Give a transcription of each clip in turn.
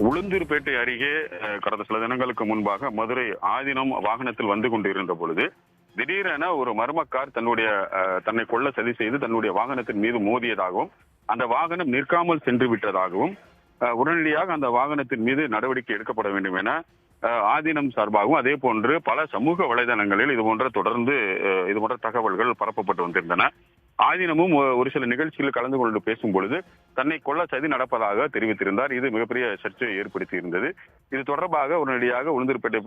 உளுந்தூர்பேட்டை அருகே கடந்த சில தினங்களுக்கு முன்பாக மதுரை ஆதீனம் வாகனத்தில் வந்து கொண்டிருந்த பொழுது திடீரென ஒரு மர்ம கார் தன்னை கொல்ல சதி செய்து தன்னுடைய வாகனத்தின் மீது மோதியதாகவும் அந்த வாகனம் நிற்காமல் சென்று விட்டதாகவும் உடனடியாக அந்த வாகனத்தின் மீது நடவடிக்கை எடுக்கப்பட வேண்டும் என ஆதீனம் சார்பாகவும் அதே போன்று பல சமூக வலைதளங்களில் இது போன்ற தகவல்கள் பரப்பப்பட்டு வந்திருந்தன. ஆதீனமும் ஒரு சில நிகழ்ச்சிகளில் கலந்து கொண்டு பேசும் பொழுது தன்னை கொல்ல சதி நடப்பதாக தெரிவித்திருந்தார். இது மிகப்பெரிய சர்ச்சையை ஏற்படுத்தி இருந்தது. இது தொடர்பாக உடனடியாக உளுந்தூர்பேட்டை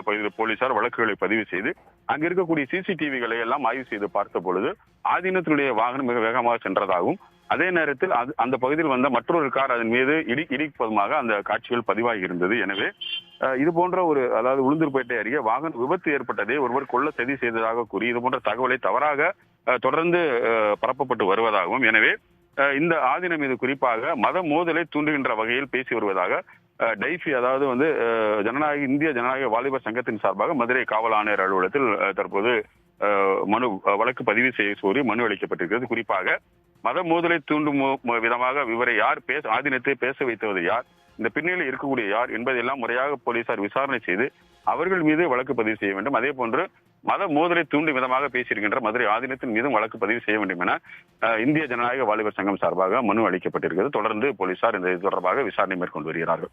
பகுதியில் போலீசார் வழக்குகளை பதிவு செய்து அங்கு இருக்கக்கூடிய சிசிடிவிகளை எல்லாம் ஆய்வு செய்து பார்த்த பொழுது ஆதீனத்தினுடைய வாகனம் மிக வேகமாக சென்றதாகவும் அதே நேரத்தில் அந்த பகுதியில் வந்த மற்றொரு கார் அதன் மீது இடிப்பதுமாக அந்த காட்சிகள் பதிவாகி இருந்தது. எனவே இது போன்ற அதாவது உளுந்தூர்பேட்டை அருகே வாகன விபத்து ஏற்பட்டதை ஒருவர் கொல்ல சதி செய்ததாக கூறி இது போன்ற தகவலை தவறாக தொடர்ந்து பரப்பப்பட்டு வருவதாகவும் எனவே இந்த ஆதீனம் மீது குறிப்பாக மத மோதலை தூண்டுகின்ற வகையில் பேசி வருவதாக டைஃபி அதாவது இந்திய ஜனநாயக வாலிபர் சங்கத்தின் சார்பாக மதுரை காவல் ஆணையர் அலுவலகத்தில் தற்போது வழக்கு பதிவு செய்ய கோரி மனு அளிக்கப்பட்டிருக்கிறது. குறிப்பாக மத மோதலை தூண்டும் விதமாக இவரை யார் ஆதீனத்தை பேச வைத்தது யார், இந்த பின்னணியில் இருக்கக்கூடிய யார் என்பதெல்லாம் முறையாக போலீசார் விசாரணை செய்து அவர்கள் மீது வழக்கு பதிவு செய்ய வேண்டும். அதே போன்று மத மோதலை தூண்டும் விதமாக பேசியிருக்கின்ற மதுரை ஆதீனத்தின் மீதும் வழக்கு பதிவு செய்ய வேண்டும் என இந்திய ஜனநாயக வாலிபர் சங்கம் சார்பாக மனு அளிக்கப்பட்டிருக்கிறது. தொடர்ந்து போலீசார் இந்த தொடர்பாக விசாரணை மேற்கொண்டு வருகிறார்கள்.